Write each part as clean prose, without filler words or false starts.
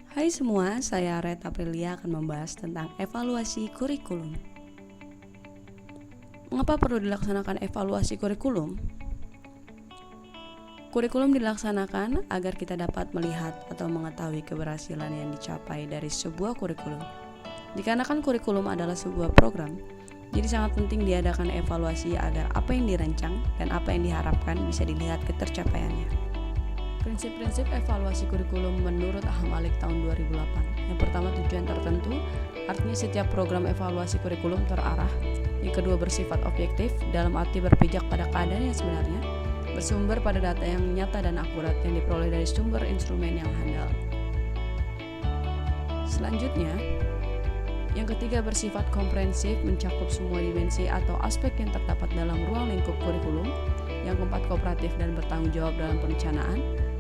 Hai semua, saya Red Aprilia akan membahas tentang evaluasi kurikulum. Mengapa perlu dilaksanakan evaluasi kurikulum? Kurikulum dilaksanakan agar kita dapat melihat atau mengetahui keberhasilan yang dicapai dari sebuah kurikulum. Dikarenakan kurikulum adalah sebuah program, jadi sangat penting diadakan evaluasi agar apa yang dirancang dan apa yang diharapkan bisa dilihat ketercapaiannya. Prinsip-prinsip evaluasi kurikulum menurut Ahmalik tahun 2008. Yang pertama, tujuan tertentu, artinya setiap program evaluasi kurikulum terarah. Yang kedua, bersifat objektif, dalam arti berpijak pada keadaan yang sebenarnya, bersumber pada data yang nyata dan akurat yang diperoleh dari sumber instrumen yang handal. Selanjutnya, yang ketiga, bersifat komprehensif, mencakup semua dimensi atau aspek yang terdapat dalam ruang lingkup kurikulum. Yang keempat, kooperatif dan bertanggung jawab dalam perencanaan.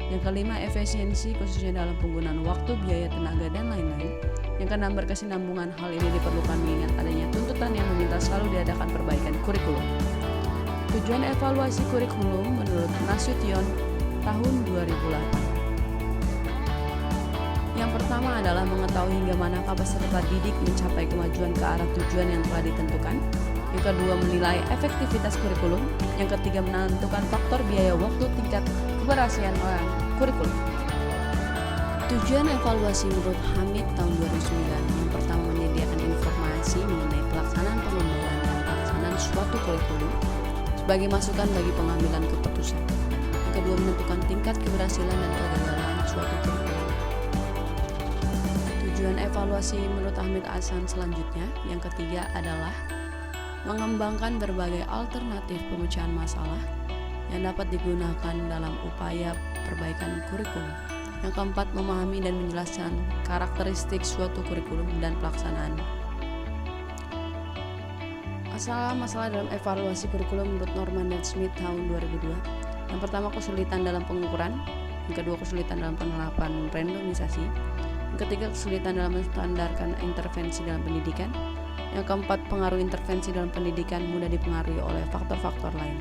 Yang kelima, efisiensi khususnya dalam penggunaan waktu, biaya, tenaga, dan lain-lain. Yang keenam, berkesinambungan. Hal ini diperlukan mengingat adanya tuntutan yang meminta selalu diadakan perbaikan kurikulum. Tujuan evaluasi kurikulum menurut Nasution tahun 2008. Yang pertama adalah mengetahui hingga manakah peserta didik mencapai kemajuan ke arah tujuan yang telah ditentukan. Yang kedua, menilai efektivitas kurikulum. Yang ketiga, menentukan faktor biaya, waktu, tingkat keberhasilan kurikulum. Tujuan evaluasi menurut Hamid tahun 2009. Yang pertama, menyediakan informasi mengenai pelaksanaan pengembangan dan pelaksanaan suatu kurikulum sebagai masukan bagi pengambilan keputusan. Yang kedua, menentukan tingkat keberhasilan dan kegagalan suatu kurikulum. Tujuan evaluasi menurut Hamid Hasan selanjutnya, yang ketiga adalah mengembangkan berbagai alternatif pemecahan masalah yang dapat digunakan dalam upaya perbaikan kurikulum. Yang keempat, memahami dan menjelaskan karakteristik suatu kurikulum dan pelaksanaan. Masalah dalam evaluasi kurikulum menurut Norman dan Smith tahun 2002. Yang pertama, kesulitan dalam pengukuran. Yang kedua, kesulitan dalam penerapan randomisasi. Yang ketiga, kesulitan dalam menstandarkan intervensi dalam pendidikan. Yang keempat, pengaruh intervensi dalam pendidikan mudah dipengaruhi oleh faktor-faktor lain.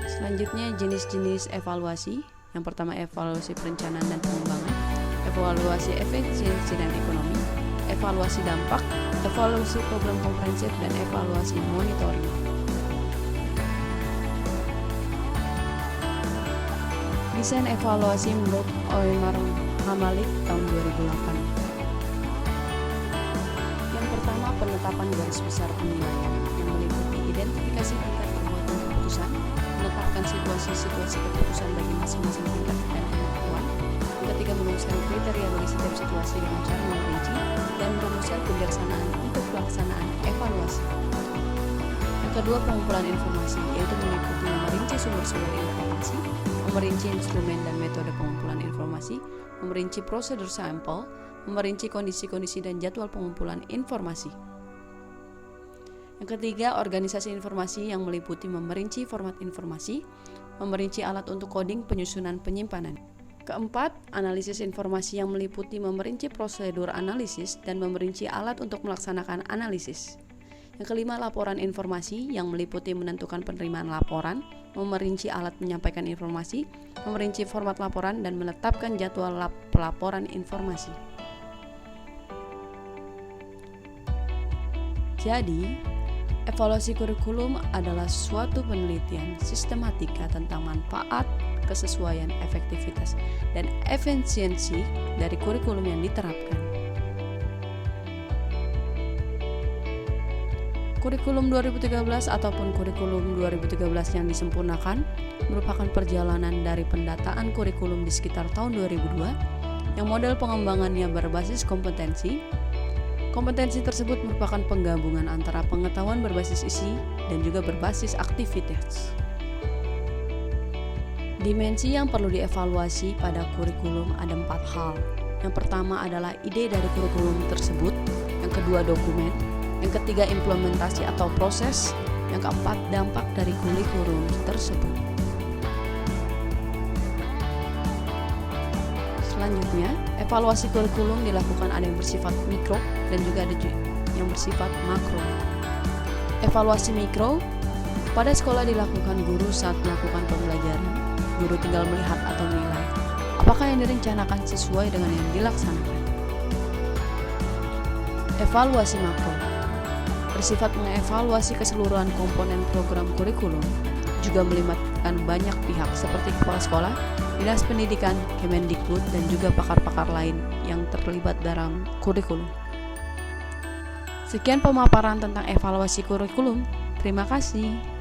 Selanjutnya, jenis-jenis evaluasi. Yang pertama, evaluasi perencanaan dan pengembangan, evaluasi efisiensi dan ekonomi, evaluasi dampak, evaluasi program komprehensif, dan evaluasi monitoring. Desain evaluasi menurut Omar Hamalik tahun 2008. Yang pertama, penetapan garis besar penilaian yang meliputi identifikasi tingkat perbuatan keputusan, menetapkan situasi-situasi keputusan bagi masing-masing tingkat dan kemampuan. Yang ketiga, merumuskan kriteria bagi setiap situasi dengan cara memperinci dan merumuskan kebijaksanaan untuk pelaksanaan evaluasi. Yang kedua, pengumpulan informasi, yaitu meliputi merinci sumber-sumber informasi, merinci instrumen dan metode pengumpulan informasi, merinci prosedur sampel, merinci kondisi-kondisi dan jadwal pengumpulan informasi. Yang ketiga, organisasi informasi yang meliputi memerinci format informasi, memerinci alat untuk coding, penyusunan, penyimpanan. Keempat, analisis informasi yang meliputi memerinci prosedur analisis dan memerinci alat untuk melaksanakan analisis. Yang kelima, laporan informasi yang meliputi menentukan penerimaan laporan, memerinci alat menyampaikan informasi, memerinci format laporan, dan menetapkan jadwal pelaporan informasi. Jadi, evaluasi kurikulum adalah suatu penelitian sistematika tentang manfaat, kesesuaian, efektivitas, dan efisiensi dari kurikulum yang diterapkan. Kurikulum 2013 ataupun kurikulum 2013 yang disempurnakan merupakan perjalanan dari pendataan kurikulum di sekitar tahun 2002 yang model pengembangannya berbasis kompetensi. Kompetensi tersebut merupakan penggabungan antara pengetahuan berbasis isi dan juga berbasis aktivitas. Dimensi yang perlu dievaluasi pada kurikulum ada 4 hal. Yang pertama adalah ide dari kurikulum tersebut. Yang kedua, dokumen. Yang ketiga, implementasi atau proses. Yang keempat, dampak dari kurikulum tersebut. Selanjutnya, evaluasi kurikulum dilakukan ada yang bersifat mikro dan juga ada yang bersifat makro. Evaluasi mikro pada sekolah dilakukan guru saat melakukan pembelajaran. Guru tinggal melihat atau menilai apakah yang yang direncanakan sesuai dengan yang dilaksanakan. Evaluasi makro bersifat mengevaluasi keseluruhan komponen program kurikulum, juga melibatkan banyak pihak seperti kepala sekolah, dinas pendidikan, Kemendikbud, dan juga pakar-pakar lain yang terlibat dalam kurikulum. Sekian pemaparan tentang evaluasi kurikulum. Terima kasih.